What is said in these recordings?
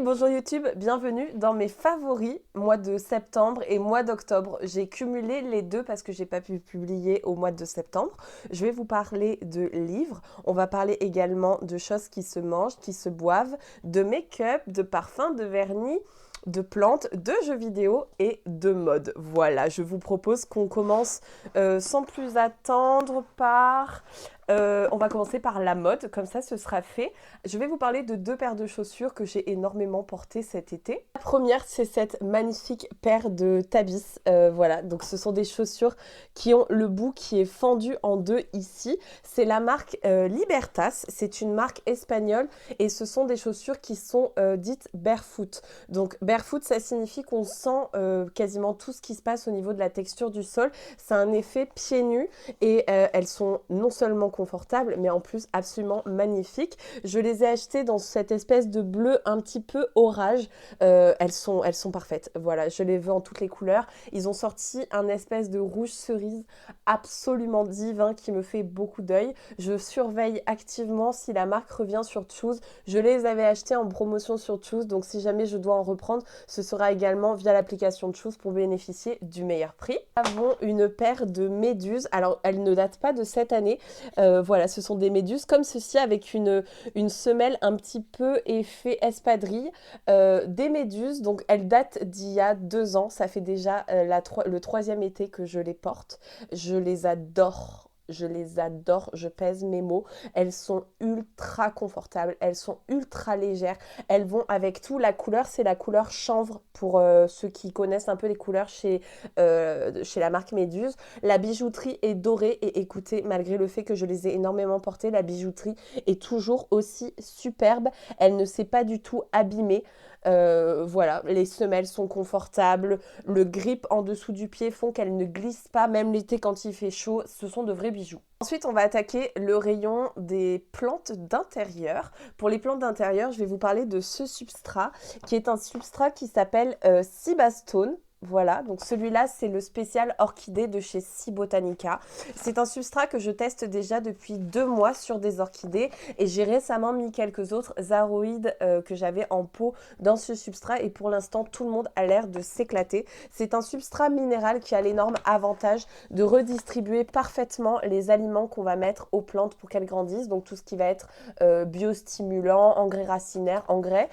Bonjour YouTube, bienvenue dans mes favoris mois de septembre et mois d'octobre. J'ai cumulé les deux parce que j'ai pas pu publier au mois de septembre. Je vais vous parler de livres, on va parler également de choses qui se mangent, qui se boivent, de make-up, de parfums, de vernis, de plantes, de jeux vidéo et de mode. Voilà, je vous propose qu'on commence sans plus attendre par... on va commencer par la mode, comme ça ce sera fait. Je vais vous parler de deux paires de chaussures que j'ai énormément portées cet été. La première, c'est cette magnifique paire de Tabis. Voilà, donc ce sont des chaussures qui ont le bout qui est fendu en deux ici. C'est la marque Libertas, c'est une marque espagnole et ce sont des chaussures qui sont dites barefoot. Donc barefoot, ça signifie qu'on sent quasiment tout ce qui se passe au niveau de la texture du sol. C'est un effet pieds nus et elles sont non seulement confortables, mais en plus absolument magnifiques. Je les ai achetées dans cette espèce de bleu un petit peu orage. Elles sont parfaites. Voilà, je les veux en toutes les couleurs. Ils ont sorti un espèce de rouge cerise absolument divin qui me fait beaucoup d'œil. Je surveille activement si la marque revient sur Choose. Je les avais achetés en promotion sur Choose, donc si jamais je dois en reprendre, ce sera également via l'application Choose pour bénéficier du meilleur prix. Nous avons une paire de méduses. Alors, elles ne datent pas de cette année. Voilà, ce sont des méduses comme ceci avec une semelle un petit peu effet espadrille, des méduses. Donc, elles datent d'il y a 2 ans. Ça fait déjà le troisième été que je les porte. Je les adore. Je les adore, je pèse mes mots. Elles sont ultra confortables, elles sont ultra légères. Elles vont avec tout. La couleur, c'est la couleur chanvre pour ceux qui connaissent un peu les couleurs chez la marque Méduse. La bijouterie est dorée et écoutez, malgré le fait que je les ai énormément portées, la bijouterie est toujours aussi superbe. Elle ne s'est pas du tout abîmée. Voilà, les semelles sont confortables, le grip en dessous du pied font qu'elles ne glissent pas, même l'été quand il fait chaud, ce sont de vrais bijoux. Ensuite, on va attaquer le rayon des plantes d'intérieur. Pour les plantes d'intérieur, je vais vous parler de ce substrat, qui est un substrat qui s'appelle Cibastone. Voilà, donc celui-là, c'est le spécial orchidée de chez Cibotanica. C'est un substrat que je teste déjà depuis 2 mois sur des orchidées et j'ai récemment mis quelques autres aroïdes que j'avais en pot dans ce substrat et pour l'instant, tout le monde a l'air de s'éclater. C'est un substrat minéral qui a l'énorme avantage de redistribuer parfaitement les aliments qu'on va mettre aux plantes pour qu'elles grandissent, donc tout ce qui va être biostimulant, engrais racinaire, engrais.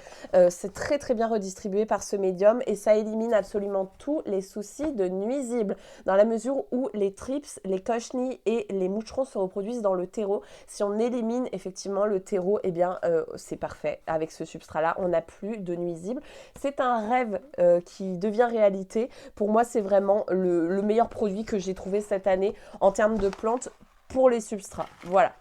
C'est très très bien redistribué par ce médium et ça élimine absolument tous les soucis de nuisibles dans la mesure où les trips, les cochenilles et les moucherons se reproduisent dans le terreau. Si on élimine effectivement le terreau, eh bien c'est parfait. Avec ce substrat-là, on n'a plus de nuisibles. C'est un rêve qui devient réalité. Pour moi, c'est vraiment le meilleur produit que j'ai trouvé cette année en termes de plantes pour les substrats. Voilà.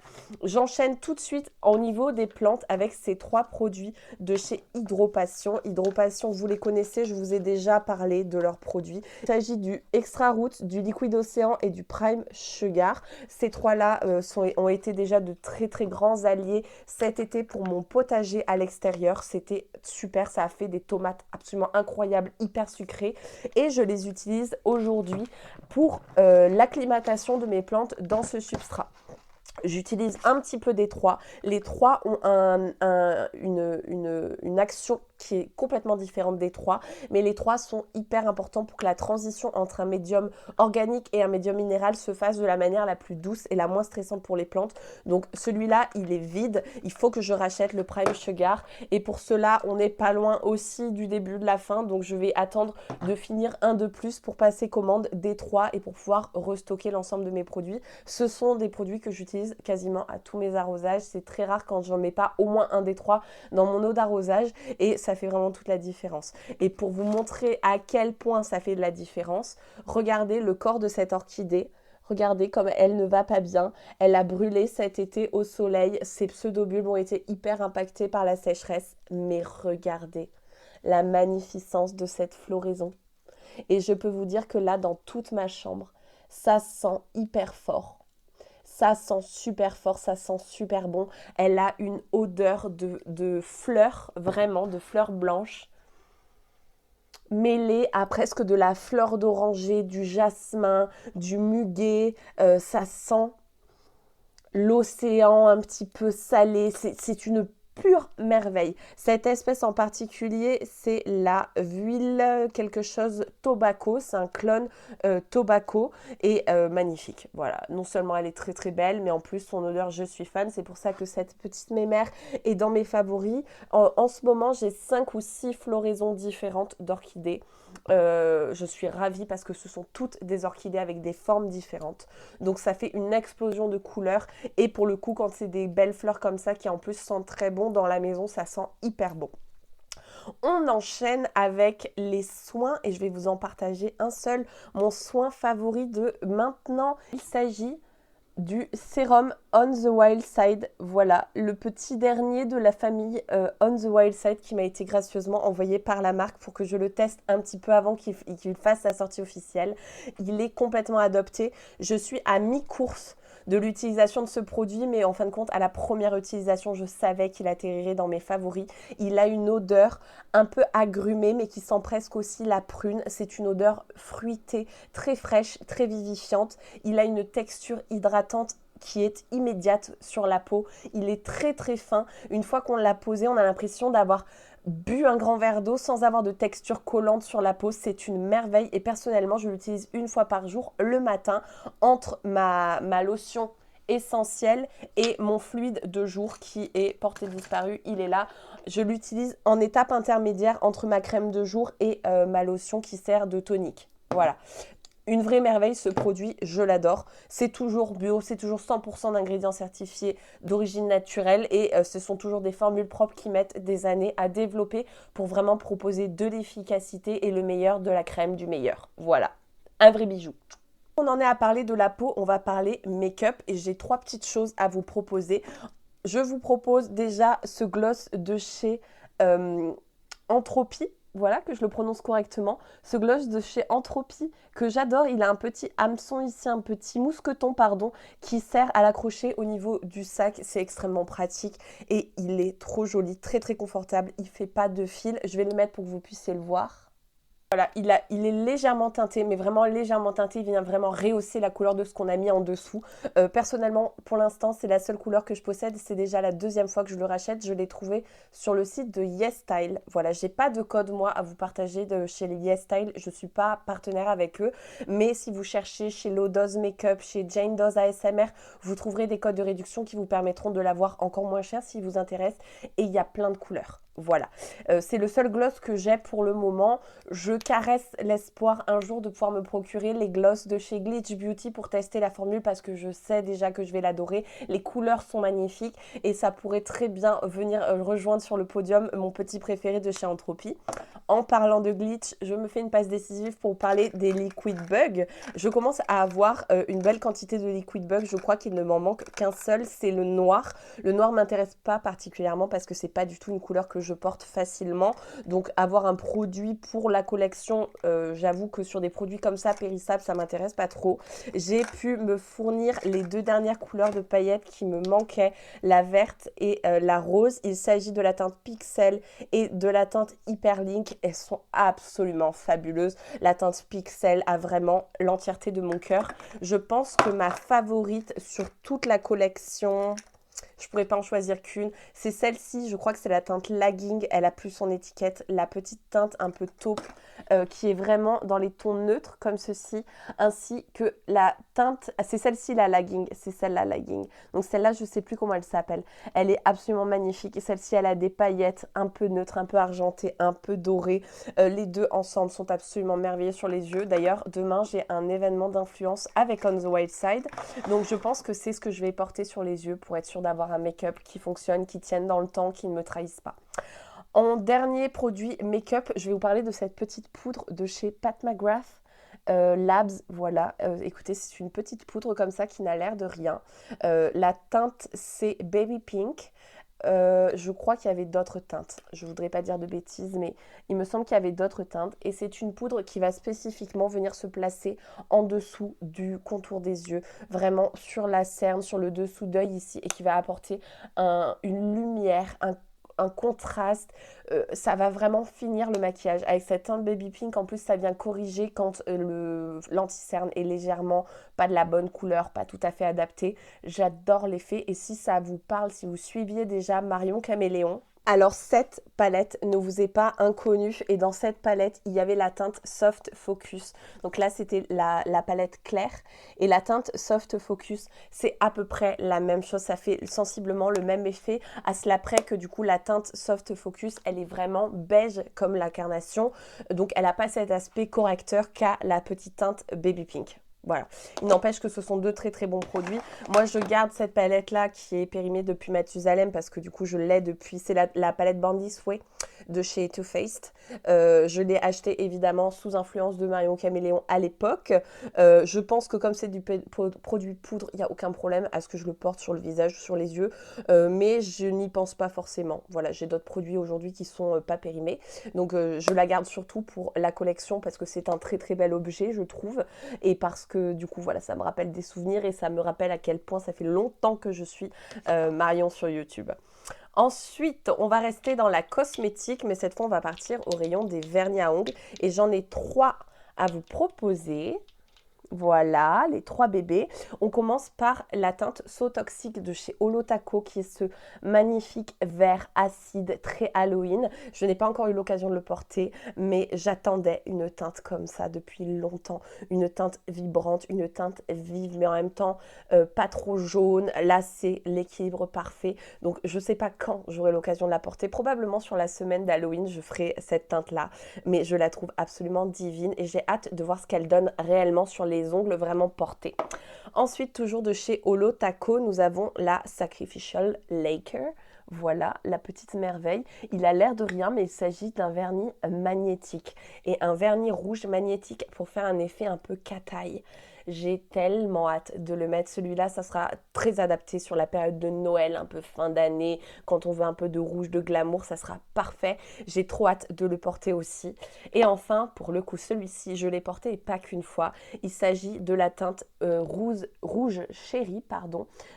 J'enchaîne tout de suite au niveau des plantes avec ces 3 produits de chez Hydropassion. Hydropassion, vous les connaissez, je vous ai déjà parlé de leurs produits. Il s'agit du Extra Root, du Liquid Océan et du Prime Sugar. Ces 3-là ont été déjà de très très grands alliés cet été pour mon potager à l'extérieur. C'était super, ça a fait des tomates absolument incroyables, hyper sucrées. Et je les utilise aujourd'hui pour l'acclimatation de mes plantes dans ce substrat. J'utilise un petit peu des 3. Les 3 ont une action qui est complètement différente des 3, mais les 3 sont hyper importants pour que la transition entre un médium organique et un médium minéral se fasse de la manière la plus douce et la moins stressante pour les plantes. Donc celui-là, il est vide. Il faut que je rachète le Prime Sugar. Et pour cela, on n'est pas loin aussi du début de la fin. Donc je vais attendre de finir un de plus pour passer commande des 3 et pour pouvoir restocker l'ensemble de mes produits. Ce sont des produits que j'utilise quasiment à tous mes arrosages. C'est très rare quand j'en mets pas au moins un des 3 dans mon eau d'arrosage et ça fait vraiment toute la différence. Et pour vous montrer à quel point ça fait de la différence, regardez le corps de cette orchidée. Regardez comme elle ne va pas bien. Elle a brûlé cet été au soleil. Ses pseudobulbes ont été hyper impactés par la sécheresse. Mais regardez la magnificence de cette floraison. Et je peux vous dire que là, dans toute ma chambre, ça sent hyper fort. Ça sent super fort, ça sent super bon. Elle a une odeur de fleurs, vraiment, de fleurs blanches, mêlée à presque de la fleur d'oranger, du jasmin, du muguet. Ça sent l'océan un petit peu salé. C'est une pure merveille. Cette espèce en particulier, c'est la huile quelque chose tobacco, c'est un clone tobacco et magnifique. Voilà, non seulement elle est très très belle, mais en plus son odeur, je suis fan. C'est pour ça que cette petite mémère est dans mes favoris. En ce moment, j'ai 5 ou 6 floraisons différentes d'orchidées. Je suis ravie parce que ce sont toutes des orchidées avec des formes différentes. Donc ça fait une explosion de couleurs. Et pour le coup, quand c'est des belles fleurs comme ça qui en plus sentent très bon dans la maison, ça sent hyper bon. On enchaîne avec les soins et je vais vous en partager un seul. Mon soin favori de maintenant, il s'agit du sérum On the Wild Side. Voilà, le petit dernier de la famille On the Wild Side qui m'a été gracieusement envoyé par la marque pour que je le teste un petit peu avant qu'il fasse sa sortie officielle. Il est complètement adopté. Je suis à mi-course de l'utilisation de ce produit, mais en fin de compte, à la première utilisation, je savais qu'il atterrirait dans mes favoris. Il a une odeur un peu agrumée, mais qui sent presque aussi la prune. C'est une odeur fruitée, très fraîche, très vivifiante. Il a une texture hydratante qui est immédiate sur la peau. Il est très très fin. Une fois qu'on l'a posé, on a l'impression d'avoir bu un grand verre d'eau sans avoir de texture collante sur la peau. C'est une merveille et personnellement, je l'utilise une fois par jour le matin entre ma lotion essentielle et mon fluide de jour qui est porté disparu. Il est là. Je l'utilise en étape intermédiaire entre ma crème de jour et ma lotion qui sert de tonique. Voilà. Une vraie merveille, ce produit, je l'adore. C'est toujours bio, c'est toujours 100% d'ingrédients certifiés d'origine naturelle et ce sont toujours des formules propres qui mettent des années à développer pour vraiment proposer de l'efficacité et le meilleur de la crème du meilleur. Voilà, un vrai bijou. On en est à parler de la peau, on va parler make-up et j'ai 3 petites choses à vous proposer. Je vous propose déjà ce gloss de chez Entropie. Voilà, que je le prononce correctement. Ce gloss de chez Entropie que j'adore, il a un petit hameçon ici, un petit mousqueton, pardon, qui sert à l'accrocher au niveau du sac. C'est extrêmement pratique et il est trop joli, très très confortable. Il ne fait pas de fil. Je vais le mettre pour que vous puissiez le voir. Voilà, il est légèrement teinté, mais vraiment légèrement teinté. Il vient vraiment rehausser la couleur de ce qu'on a mis en dessous. Personnellement, pour l'instant, c'est la seule couleur que je possède. C'est déjà la 2e fois que je le rachète. Je l'ai trouvé sur le site de YesStyle. Voilà, j'ai pas de code, moi, à vous partager de chez les YesStyle. Je suis pas partenaire avec eux. Mais si vous cherchez chez Low Dose Makeup, chez Jane Dose ASMR, vous trouverez des codes de réduction qui vous permettront de l'avoir encore moins cher si vous intéresse. Et il y a plein de couleurs. Voilà, c'est le seul gloss que j'ai pour le moment. Je caresse l'espoir un jour de pouvoir me procurer les gloss de chez Glitch Beauty pour tester la formule parce que je sais déjà que je vais l'adorer. Les couleurs sont magnifiques et ça pourrait très bien venir rejoindre sur le podium mon petit préféré de chez Entropie. En parlant de Glitch, je me fais une passe décisive pour parler des Liquid Bug. Je commence à avoir une belle quantité de Liquid Bug. Je crois qu'il ne m'en manque qu'un seul, c'est le noir. Le noir ne m'intéresse pas particulièrement parce que c'est pas du tout une couleur que je porte facilement. Donc avoir un produit pour la collection, j'avoue que sur des produits comme ça, périssables, ça m'intéresse pas trop. J'ai pu me fournir les 2 dernières couleurs de paillettes qui me manquaient, la verte et la rose. Il s'agit de la teinte Pixel et de la teinte Hyperlink. Elles sont absolument fabuleuses. La teinte Pixel a vraiment l'entièreté de mon cœur. Je pense que ma favorite sur toute la collection, je pourrais pas en choisir qu'une, c'est celle-ci. Je crois que c'est la teinte Lagging. Elle a plus son étiquette, la petite teinte un peu taupe qui est vraiment dans les tons neutres comme ceci, ainsi que la teinte, c'est celle-ci la Lagging, c'est celle-là Lagging. Donc celle-là, je sais plus comment elle s'appelle. Elle est absolument magnifique et celle-ci, elle a des paillettes un peu neutres, un peu argentées, un peu dorées. Les deux ensemble sont absolument merveilleux sur les yeux. D'ailleurs, demain, j'ai un événement d'influence avec On the Wild Side. Donc je pense que c'est ce que je vais porter sur les yeux pour être sûre d'avoir un make-up qui fonctionne, qui tienne dans le temps, qui ne me trahisse pas. En dernier produit make-up, je vais vous parler de cette petite poudre de chez Pat McGrath. Labs, voilà, écoutez, c'est une petite poudre comme ça qui n'a l'air de rien. La teinte, c'est Baby Pink. Je crois qu'il y avait d'autres teintes. Je ne voudrais pas dire de bêtises, mais il me semble qu'il y avait d'autres teintes. Et c'est une poudre qui va spécifiquement venir se placer en dessous du contour des yeux, vraiment sur la cerne, sur le dessous d'œil ici, et qui va apporter une lumière, un contraste. Ça va vraiment finir le maquillage. Avec cette teinte baby pink, en plus, ça vient corriger quand l'anti-cerne est légèrement pas de la bonne couleur, pas tout à fait adapté. J'adore l'effet. Et si ça vous parle, si vous suiviez déjà Marion Caméléon, alors cette palette ne vous est pas inconnue et dans cette palette il y avait la teinte Soft Focus. Donc là c'était la palette claire et la teinte Soft Focus c'est à peu près la même chose, ça fait sensiblement le même effet à cela près que du coup la teinte Soft Focus elle est vraiment beige comme la carnation, donc elle n'a pas cet aspect correcteur qu'a la petite teinte Baby Pink. Voilà, il n'empêche que ce sont deux très très bons produits. Moi je garde cette palette là qui est périmée depuis Mathusalem parce que du coup je l'ai depuis, c'est la palette Bandit Sway de chez Too Faced. Je l'ai achetée évidemment sous influence de Marion Caméléon à l'époque. Je pense que comme c'est du produit poudre, il n'y a aucun problème à ce que je le porte sur le visage, sur les yeux, mais je n'y pense pas forcément. Voilà, j'ai d'autres produits aujourd'hui qui sont pas périmés, donc je la garde surtout pour la collection parce que c'est un très très bel objet je trouve, et parce que du coup voilà ça me rappelle des souvenirs et ça me rappelle à quel point ça fait longtemps que je suis Marion sur YouTube. Ensuite, on va rester dans la cosmétique, mais cette fois on va partir au rayon des vernis à ongles et j'en ai 3 à vous proposer. Voilà, les 3 bébés. On commence par la teinte So Toxic de chez Holotaco, qui est ce magnifique vert acide très Halloween. Je n'ai pas encore eu l'occasion de le porter, mais j'attendais une teinte comme ça depuis longtemps. Une teinte vibrante, une teinte vive, mais en même temps pas trop jaune. Là, c'est l'équilibre parfait. Donc, je ne sais pas quand j'aurai l'occasion de la porter. Probablement sur la semaine d'Halloween, je ferai cette teinte-là. Mais je la trouve absolument divine et j'ai hâte de voir ce qu'elle donne réellement sur les ongles vraiment portés. Ensuite, toujours de chez Holotaco, nous avons la Sacrificial Laker. Voilà, la petite merveille. Il a l'air de rien, mais il s'agit d'un vernis magnétique. Et un vernis rouge magnétique pour faire un effet un peu cataille. J'ai tellement hâte de le mettre. Celui-là, ça sera très adapté sur la période de Noël, un peu fin d'année. Quand on veut un peu de rouge, de glamour, ça sera parfait. J'ai trop hâte de le porter aussi. Et enfin, pour le coup, celui-ci, je l'ai porté et pas qu'une fois. Il s'agit de la teinte rouge chéri,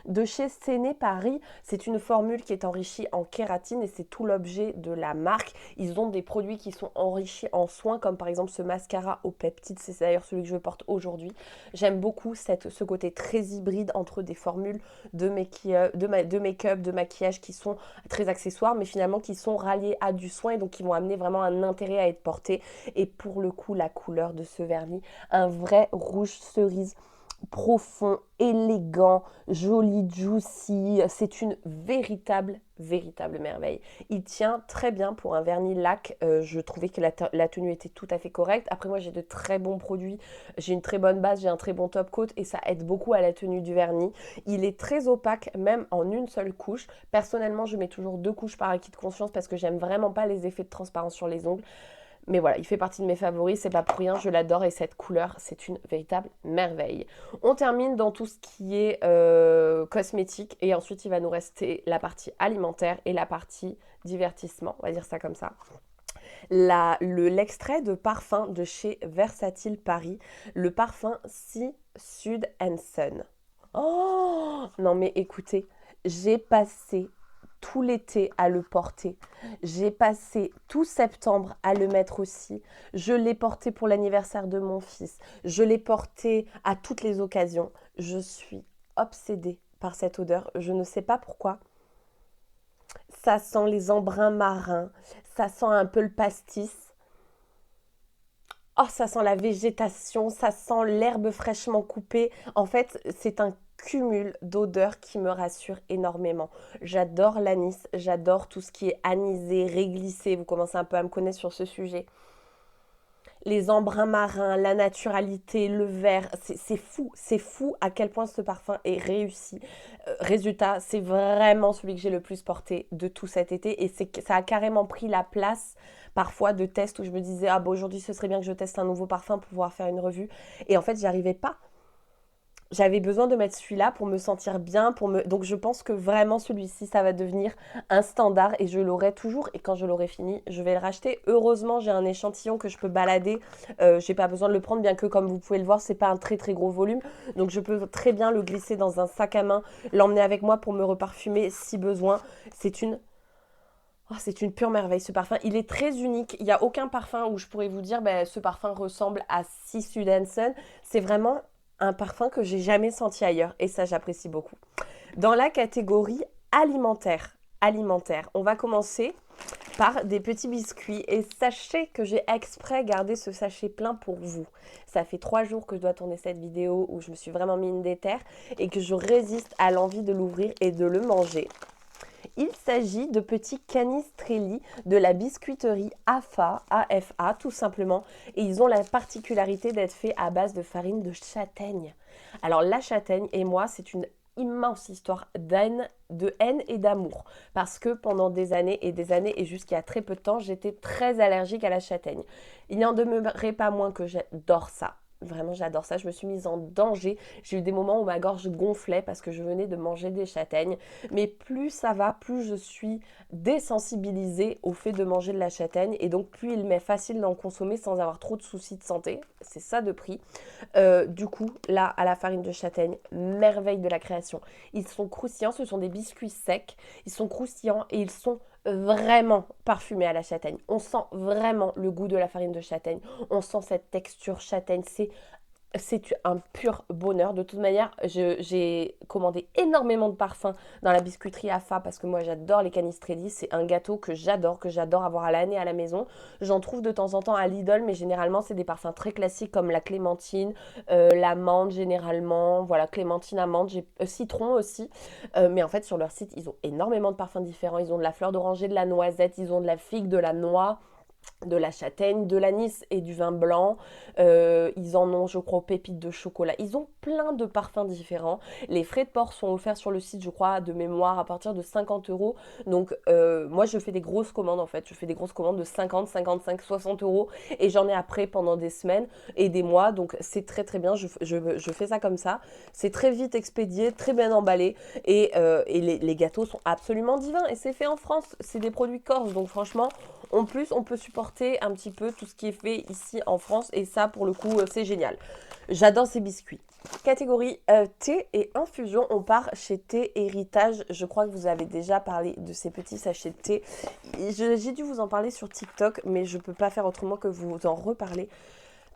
de chez Séné Paris. C'est une formule qui est enrichie en kératine et c'est tout l'objet de la marque. Ils ont des produits qui sont enrichis en soins, comme par exemple ce mascara aux peptides. C'est d'ailleurs celui que je porte aujourd'hui. J'aime beaucoup ce côté très hybride entre des formules de make-up, de maquillage qui sont très accessoires, mais finalement qui sont ralliés à du soin et donc qui vont amener vraiment un intérêt à être portés. Et pour le coup, la couleur de ce vernis, un vrai rouge cerise profond, élégant, joli, juicy. C'est une véritable merveille. Il tient très bien pour un vernis lac. Je trouvais que la tenue était tout à fait correcte. Après, moi, j'ai de très bons produits. J'ai une très bonne base, j'ai un très bon top coat et ça aide beaucoup à la tenue du vernis. Il est très opaque, même en une seule couche. Personnellement, je mets toujours 2 couches par acquis de conscience parce que j'aime vraiment pas les effets de transparence sur les ongles. Mais voilà, il fait partie de mes favoris, c'est pas pour rien, je l'adore et cette couleur, c'est une véritable merveille. On termine dans tout ce qui est cosmétique et ensuite il va nous rester la partie alimentaire et la partie divertissement, on va dire ça comme ça. L'extrait de parfum de chez Versatile Paris, le parfum Sea, Sud and Sun. Oh non mais écoutez, j'ai passé tout l'été à le porter. J'ai passé tout septembre à le mettre aussi. Je l'ai porté pour l'anniversaire de mon fils. Je l'ai porté à toutes les occasions. Je suis obsédée par cette odeur. Je ne sais pas pourquoi. Ça sent les embruns marins. Ça sent un peu le pastis. Oh, ça sent la végétation. Ça sent l'herbe fraîchement coupée. En fait, c'est un cumul d'odeurs qui me rassure énormément. J'adore l'anis, j'adore tout ce qui est anisé, réglissé. Vous commencez un peu à me connaître sur ce sujet. Les embruns marins, la naturalité, le vert, c'est fou à quel point ce parfum est réussi. Résultat, c'est vraiment celui que j'ai le plus porté de tout cet été et ça a carrément pris la place parfois de tests où je me disais ah bon aujourd'hui ce serait bien que je teste un nouveau parfum pour pouvoir faire une revue et en fait j'y arrivais pas. J'avais besoin de mettre celui-là pour me sentir bien, donc je pense que vraiment celui-ci, ça va devenir un standard et je l'aurai toujours. Et quand je l'aurai fini, je vais le racheter. Heureusement, j'ai un échantillon que je peux balader. J'ai pas besoin de le prendre, bien que comme vous pouvez le voir, c'est pas un très très gros volume. Donc je peux très bien le glisser dans un sac à main, l'emmener avec moi pour me reparfumer si besoin. C'est une Oh, c'est une pure merveille ce parfum. Il est très unique. Il n'y a aucun parfum où je pourrais vous dire ben, ce parfum ressemble à Sissu Danson. C'est vraiment un parfum que j'ai jamais senti ailleurs et ça j'apprécie beaucoup. Dans la catégorie alimentaire, on va commencer par des petits biscuits et sachez que j'ai exprès gardé ce sachet plein pour vous. Ça fait 3 jours que je dois tourner cette vidéo où je me suis vraiment mis une déterre et que je résiste à l'envie de l'ouvrir et de le manger. Il s'agit de petits canistrelli de la biscuiterie AFA, AFA tout simplement, et ils ont la particularité d'être faits à base de farine de châtaigne. Alors la châtaigne et moi, c'est une immense histoire de haine et d'amour, parce que pendant des années et jusqu'à très peu de temps, j'étais très allergique à la châtaigne. Il n'en demeurait pas moins que j'adore ça. Vraiment, j'adore ça. Je me suis mise en danger. J'ai eu des moments où ma gorge gonflait parce que je venais de manger des châtaignes. Mais plus ça va, plus je suis désensibilisée au fait de manger de la châtaigne. Et donc, plus il m'est facile d'en consommer sans avoir trop de soucis de santé. C'est ça de prix. Du coup, là, à la farine de châtaigne, merveille de la création. Ils sont croustillants. Ce sont des biscuits secs. Ils sont croustillants et ils sont vraiment parfumé à la châtaigne. On sent vraiment le goût de la farine de châtaigne. On sent cette texture châtaigne. C'est un pur bonheur. De toute manière, j'ai commandé énormément de parfums dans la biscuiterie AFA parce que moi j'adore les canistrelli. C'est un gâteau que j'adore avoir à l'année à la maison. J'en trouve de temps en temps à Lidl, mais généralement c'est des parfums très classiques comme la clémentine, l'amande généralement. Voilà, clémentine, amande, citron aussi. Mais en fait sur leur site, ils ont énormément de parfums différents. Ils ont de la fleur d'oranger, de la noisette, ils ont de la figue, de la noix, de la châtaigne, de l'anis et du vin blanc. Ils en ont, je crois, aux pépites de chocolat. Ils ont plein de parfums différents. Les frais de port sont offerts sur le site, je crois, de mémoire, à partir de 50 €. Donc, moi, je fais des grosses commandes, en fait. Je fais des grosses commandes de 50, 55, 60 € et j'en ai après pendant des semaines et des mois. Donc, c'est très, très bien. Je fais ça comme ça. C'est très vite expédié, très bien emballé et les gâteaux sont absolument divins. Et c'est fait en France. C'est des produits corse. Donc, franchement, en plus, on peut supporter un petit peu tout ce qui est fait ici en France et ça, pour le coup, c'est génial. J'adore ces biscuits. Catégorie thé et infusion, on part chez Thé Héritage. Je crois que vous avez déjà parlé de ces petits sachets de thé. J'ai dû vous en parler sur TikTok, mais je ne peux pas faire autrement que vous en reparler.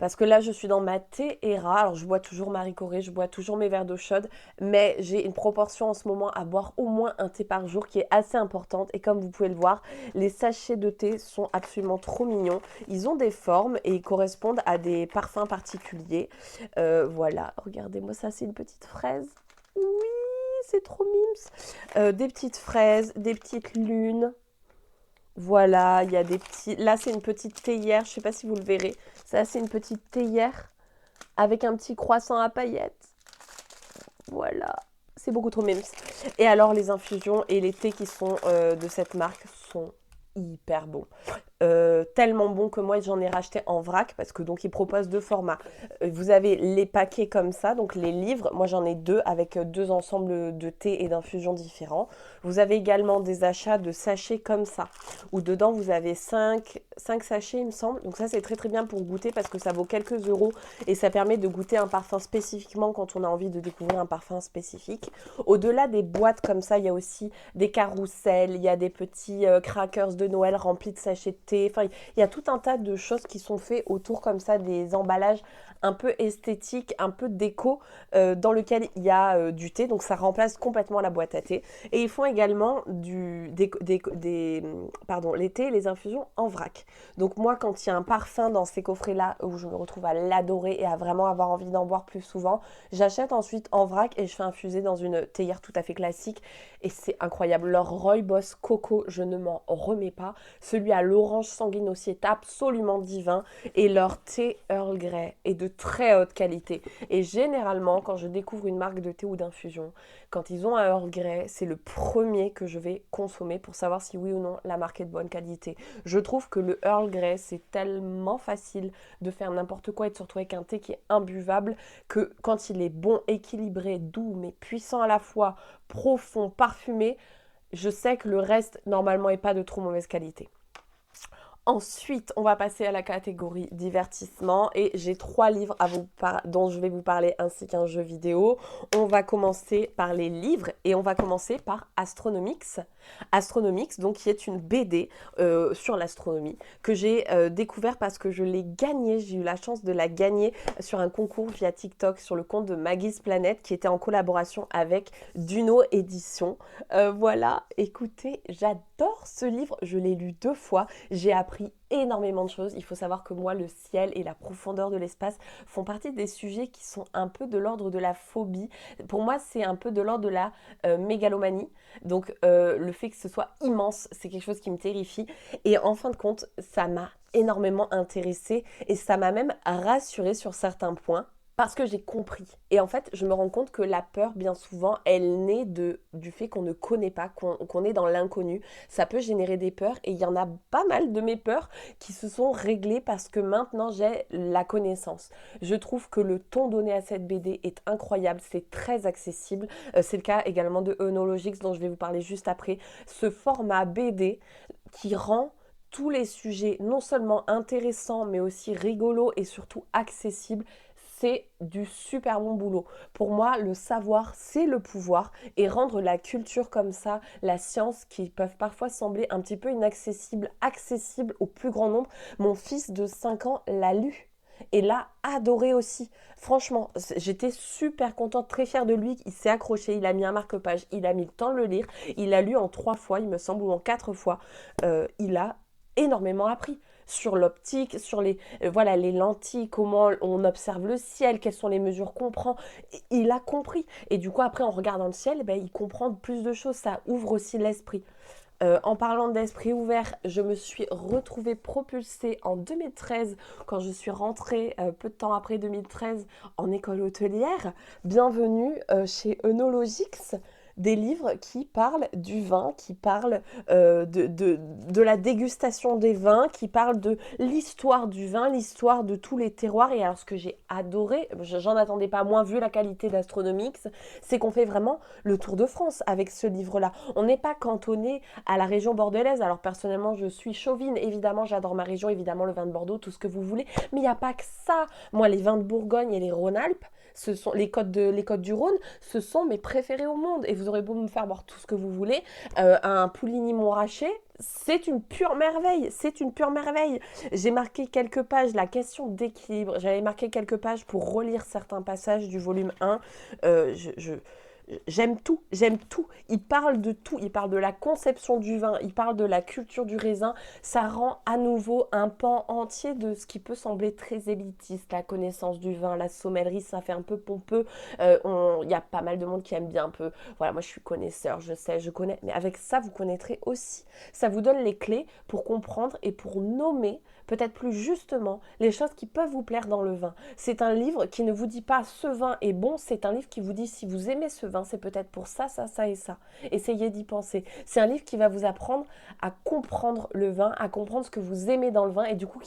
Parce que là, je suis dans ma thé era. Alors, je bois toujours Marie Corée, je bois toujours mes verres d'eau chaude, mais j'ai une proportion en ce moment à boire au moins un thé par jour qui est assez importante. Et comme vous pouvez le voir, les sachets de thé sont absolument trop mignons. Ils ont des formes et ils correspondent à des parfums particuliers. Voilà, regardez-moi ça, c'est une petite fraise. Oui, c'est trop mimes. Des petites fraises, des petites lunes. Voilà, il y a des petits... Là, c'est une petite théière, je ne sais pas si vous le verrez. Ça, c'est une petite théière avec un petit croissant à paillettes. Voilà, c'est beaucoup trop mimes. Et alors, les infusions et les thés qui sont de cette marque sont hyper bons. Tellement bon que moi j'en ai racheté en vrac parce que donc ils proposent deux formats. Vous avez les paquets comme ça, donc les livres. Moi j'en ai deux avec deux ensembles de thé et d'infusions différents. Vous avez également des achats de sachets comme ça, où dedans vous avez 5 sachets il me semble. Donc ça c'est très très bien pour goûter parce que ça vaut quelques euros et ça permet de goûter un parfum spécifiquement quand on a envie de découvrir un parfum spécifique. Au-delà des boîtes comme ça, il y a aussi des carousels, il y a des petits crackers de Noël remplis de sachets de thé. Enfin, il y a tout un tas de choses qui sont faites autour comme ça des emballages un peu esthétiques, un peu déco, dans lequel il y a du thé. Donc ça remplace complètement la boîte à thé. Et ils font également les thés et les infusions en vrac. Donc moi, quand il y a un parfum dans ces coffrets-là où je me retrouve à l'adorer et à vraiment avoir envie d'en boire plus souvent, j'achète ensuite en vrac et je fais infuser dans une théière tout à fait classique. Et c'est incroyable. Leur Rooibos Coco, je ne m'en remets pas. Celui à l'orange sanguine aussi est absolument divin. Et leur thé Earl Grey est de très haute qualité. Et généralement, quand je découvre une marque de thé ou d'infusion, quand ils ont un Earl Grey, c'est le premier que je vais consommer pour savoir si oui ou non la marque est de bonne qualité. Je trouve que le Earl Grey, c'est tellement facile de faire n'importe quoi et de se retrouver avec un thé qui est imbuvable que quand il est bon, équilibré, doux, mais puissant à la fois, profond, parfumé, je sais que le reste, normalement, n'est pas de trop mauvaise qualité. Ensuite, on va passer à la catégorie divertissement et j'ai 3 livres dont je vais vous parler ainsi qu'un jeu vidéo. On va commencer par les livres et on va commencer par Astronomix. Astronomix, donc qui est une BD sur l'astronomie que j'ai découvert parce que je l'ai gagnée. J'ai eu la chance de la gagner sur un concours via TikTok sur le compte de Maggie's Planet qui était en collaboration avec Duno Édition. Voilà, écoutez, j'adore ce livre. Je l'ai lu 2 fois. J'ai appris énormément de choses. Il faut savoir que moi, le ciel et la profondeur de l'espace font partie des sujets qui sont un peu de l'ordre de la phobie. Pour moi, c'est un peu de l'ordre de la mégalomanie. Donc, le fait que ce soit immense, c'est quelque chose qui me terrifie. Et en fin de compte, ça m'a énormément intéressée et ça m'a même rassurée sur certains points. Parce que j'ai compris. Et en fait, je me rends compte que la peur, bien souvent, elle naît du fait qu'on ne connaît pas, qu'on est dans l'inconnu. Ça peut générer des peurs et il y en a pas mal de mes peurs qui se sont réglées parce que maintenant j'ai la connaissance. Je trouve que le ton donné à cette BD est incroyable, c'est très accessible. C'est le cas également de Enologix dont je vais vous parler juste après. Ce format BD qui rend tous les sujets non seulement intéressants mais aussi rigolos et surtout accessibles, c'est du super bon boulot. Pour moi, le savoir, c'est le pouvoir et rendre la culture comme ça, la science qui peuvent parfois sembler un petit peu inaccessibles, accessible au plus grand nombre. Mon fils de 5 ans l'a lu et l'a adoré aussi. Franchement, j'étais super contente, très fière de lui. Il s'est accroché, il a mis un marque-page, il a mis le temps de le lire. Il l'a lu en 3 fois, il me semble, ou en 4 fois. Il a énormément appris sur l'optique, sur voilà, les lentilles, comment on observe le ciel, quelles sont les mesures qu'on prend. Il a compris. Et du coup, après, en regardant le ciel, ben, il comprend plus de choses. Ça ouvre aussi l'esprit. En parlant d'esprit ouvert, je me suis retrouvée propulsée en 2013 quand je suis rentrée, peu de temps après 2013, en école hôtelière. Bienvenue chez Enologix, des livres qui parlent du vin, qui parlent de la dégustation des vins, qui parlent de l'histoire du vin, l'histoire de tous les terroirs. Et alors ce que j'ai adoré, j'en attendais pas moins vu la qualité d'Astronomix, c'est qu'on fait vraiment le tour de France avec ce livre-là. On n'est pas cantonné à la région bordelaise. Alors personnellement, je suis chauvine. Évidemment, j'adore ma région, évidemment le vin de Bordeaux, tout ce que vous voulez. Mais il n'y a pas que ça. Moi, les vins de Bourgogne et les Rhône-Alpes, ce sont les côtes du Rhône, ce sont mes préférés au monde. Et vous aurez beau me faire boire tout ce que vous voulez, un Pouligny-Montrachet, c'est une pure merveille, c'est une pure merveille. J'ai marqué quelques pages, la question d'équilibre, j'avais marqué quelques pages pour relire certains passages du volume 1. Euh, je, je, J'aime tout, j'aime tout. Il parle de tout, il parle de la conception du vin, il parle de la culture du raisin. Ça rend à nouveau un pan entier de ce qui peut sembler très élitiste, la connaissance du vin, la sommellerie, ça fait un peu pompeux. Il y a pas mal de monde qui aime bien un peu. Voilà, moi je suis connaisseur, je sais, je connais. Mais avec ça, vous connaîtrez aussi. Ça vous donne les clés pour comprendre et pour nommer peut-être plus justement les choses qui peuvent vous plaire dans le vin. C'est un livre qui ne vous dit pas ce vin est bon, c'est un livre qui vous dit si vous aimez ce vin, c'est peut-être pour ça, ça, ça et ça. Essayez d'y penser. C'est un livre qui va vous apprendre à comprendre le vin, à comprendre ce que vous aimez dans le vin et du coup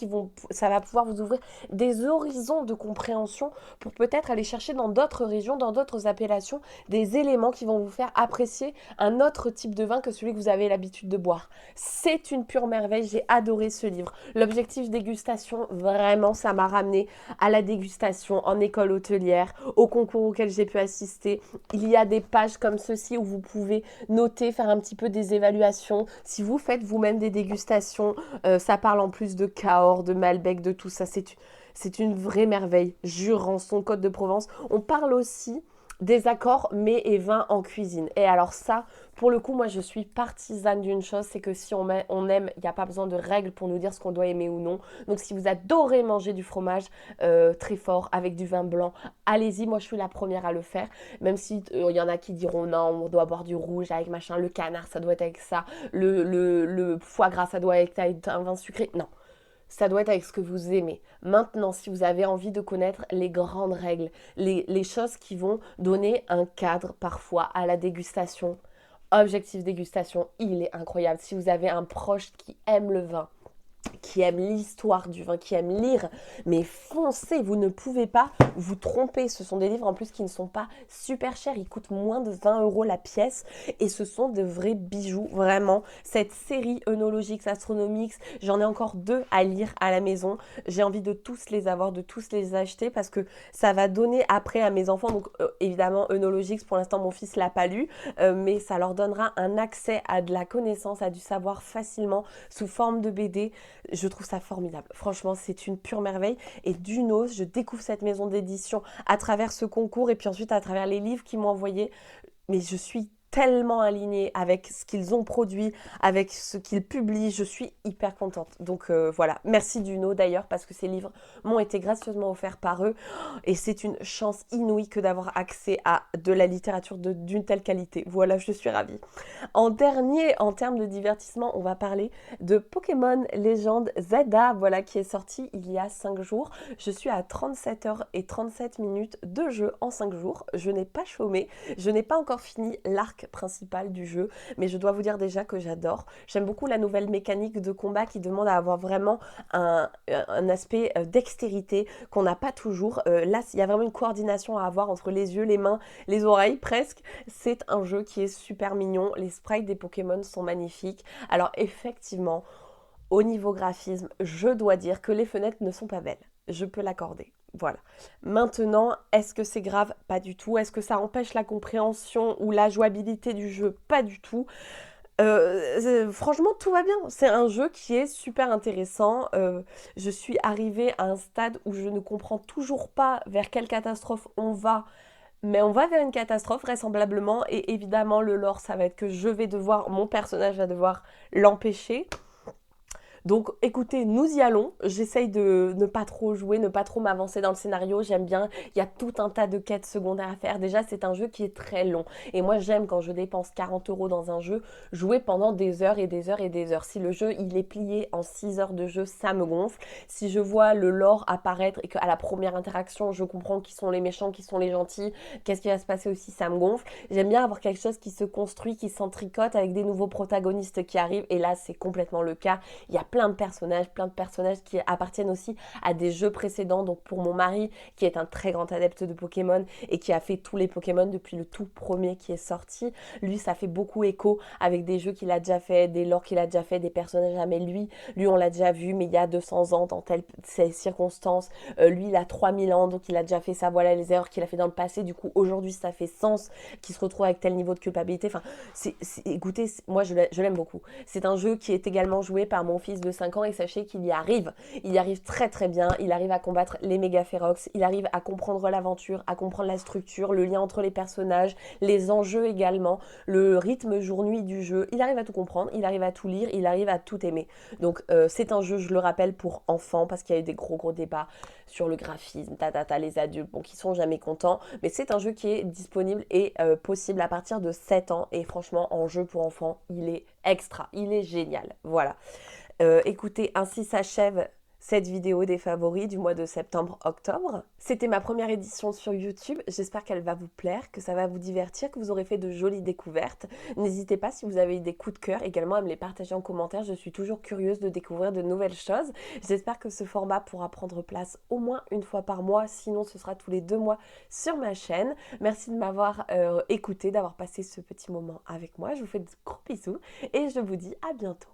ça va pouvoir vous ouvrir des horizons de compréhension pour peut-être aller chercher dans d'autres régions, dans d'autres appellations, des éléments qui vont vous faire apprécier un autre type de vin que celui que vous avez l'habitude de boire. C'est une pure merveille, j'ai adoré ce livre. L'objectif dégustation, vraiment, ça m'a ramené à la dégustation en école hôtelière, au concours auquel j'ai pu assister. Il y a des pages comme ceci où vous pouvez noter, faire un petit peu des évaluations. Si vous faites vous-même des dégustations, ça parle en plus de Cahors, de Malbec, de tout ça. C'est une vraie merveille. Jurançon, Côte de Provence. On parle aussi des accords mets et vins en cuisine. Et alors ça, pour le coup, moi je suis partisane d'une chose, c'est que si on aime, il n'y a pas besoin de règles pour nous dire ce qu'on doit aimer ou non. Donc si vous adorez manger du fromage très fort avec du vin blanc, allez-y, moi je suis la première à le faire. Même si y en a qui diront non, on doit boire du rouge avec machin, le canard ça doit être avec ça, le foie gras ça doit être avec un vin sucré. Non, ça doit être avec ce que vous aimez. Maintenant, si vous avez envie de connaître les grandes règles, les choses qui vont donner un cadre parfois à la dégustation, Objectif dégustation, il est incroyable. Si vous avez un proche qui aime le vin, qui aiment l'histoire du vin, qui aiment lire, mais foncez, vous ne pouvez pas vous tromper. Ce sont des livres en plus qui ne sont pas super chers, ils coûtent moins de 20 € la pièce et ce sont de vrais bijoux, vraiment. Cette série œnologique, astronomique, j'en ai encore 2 à lire à la maison. J'ai envie de tous les avoir, de tous les acheter parce que ça va donner après à mes enfants, donc évidemment œnologique, pour l'instant mon fils l'a pas lu, mais ça leur donnera un accès à de la connaissance, à du savoir facilement sous forme de BD. Je trouve ça formidable. Franchement, c'est une pure merveille. Et Dunos, je découvre cette maison d'édition à travers ce concours et puis ensuite à travers les livres qu'ils m'ont envoyés. Mais je suis tellement alignée avec ce qu'ils ont produit, avec ce qu'ils publient. Je suis hyper contente. Donc voilà, merci Duno d'ailleurs parce que ces livres m'ont été gracieusement offerts par eux et c'est une chance inouïe que d'avoir accès à de la littérature d'une telle qualité. Voilà, je suis ravie. En dernier, en termes de divertissement, on va parler de Pokémon Légende Zelda, voilà, qui est sorti il y a 5 jours. Je suis à 37h37 de jeu en 5 jours. Je n'ai pas chômé, je n'ai pas encore fini l'arc principal du jeu, mais je dois vous dire déjà que j'adore. J'aime beaucoup la nouvelle mécanique de combat qui demande à avoir vraiment un aspect dextérité qu'on n'a pas toujours. Là, il y a vraiment une coordination à avoir entre les yeux, les mains, les oreilles presque. C'est un jeu qui est super mignon. Les sprites des Pokémon sont magnifiques. Alors effectivement, au niveau graphisme, je dois dire que les fenêtres ne sont pas belles. Je peux l'accorder. Voilà. Maintenant, est-ce que c'est grave? Pas du tout. Est-ce que ça empêche la compréhension ou la jouabilité du jeu? Pas du tout. Franchement, tout va bien. C'est un jeu qui est super intéressant. Je suis arrivée à un stade où je ne comprends toujours pas vers quelle catastrophe on va, mais on va vers une catastrophe vraisemblablement et évidemment le lore ça va être que mon personnage va devoir l'empêcher. Donc écoutez, nous y allons. J'essaye de ne pas trop jouer, ne pas trop m'avancer dans le scénario. J'aime bien, il y a tout un tas de quêtes secondaires à faire. Déjà, c'est un jeu qui est très long. Et moi, j'aime quand je dépense 40 € dans un jeu, jouer pendant des heures et des heures et des heures. Si le jeu, il est plié en 6 heures de jeu, ça me gonfle. Si je vois le lore apparaître et qu'à la première interaction, je comprends qui sont les méchants, qui sont les gentils, qu'est-ce qui va se passer aussi, ça me gonfle. J'aime bien avoir quelque chose qui se construit, qui s'entricote avec des nouveaux protagonistes qui arrivent. Et là, c'est complètement le cas. Il y a plein de personnages qui appartiennent aussi à des jeux précédents. Donc pour mon mari, qui est un très grand adepte de Pokémon et qui a fait tous les Pokémon depuis le tout premier qui est sorti, lui, ça fait beaucoup écho avec des jeux qu'il a déjà fait, des lores qu'il a déjà fait, des personnages. Ah, mais lui, on l'a déjà vu, mais il y a 200 ans, dans telles circonstances. Lui, il a 3000 ans, donc il a déjà fait ça. Voilà les erreurs qu'il a fait dans le passé. Du coup, aujourd'hui, ça fait sens qu'il se retrouve avec tel niveau de culpabilité. Enfin, écoutez, moi, je l'aime beaucoup. C'est un jeu qui est également joué par mon fils de 5 ans et sachez qu'il y arrive. Il y arrive très très bien. Il arrive à combattre les méga férox. Il arrive à comprendre l'aventure, à comprendre la structure, le lien entre les personnages, les enjeux également, le rythme jour-nuit du jeu. Il arrive à tout comprendre, il arrive à tout lire, il arrive à tout aimer. Donc c'est un jeu, je le rappelle, pour enfants parce qu'il y a eu des gros débats sur le graphisme, les adultes, bon, qui sont jamais contents. Mais c'est un jeu qui est disponible et possible à partir de 7 ans. Et franchement, en jeu pour enfants, il est extra, il est génial. Voilà. Écoutez, ainsi s'achève cette vidéo des favoris du mois de septembre-octobre. C'était ma première édition sur YouTube. J'espère qu'elle va vous plaire, que ça va vous divertir, que vous aurez fait de jolies découvertes. N'hésitez pas, si vous avez eu des coups de cœur, également à me les partager en commentaire. Je suis toujours curieuse de découvrir de nouvelles choses. J'espère que ce format pourra prendre place au moins une fois par mois. Sinon, ce sera tous les 2 mois sur ma chaîne. Merci de m'avoir écouté, d'avoir passé ce petit moment avec moi. Je vous fais de gros bisous et je vous dis à bientôt.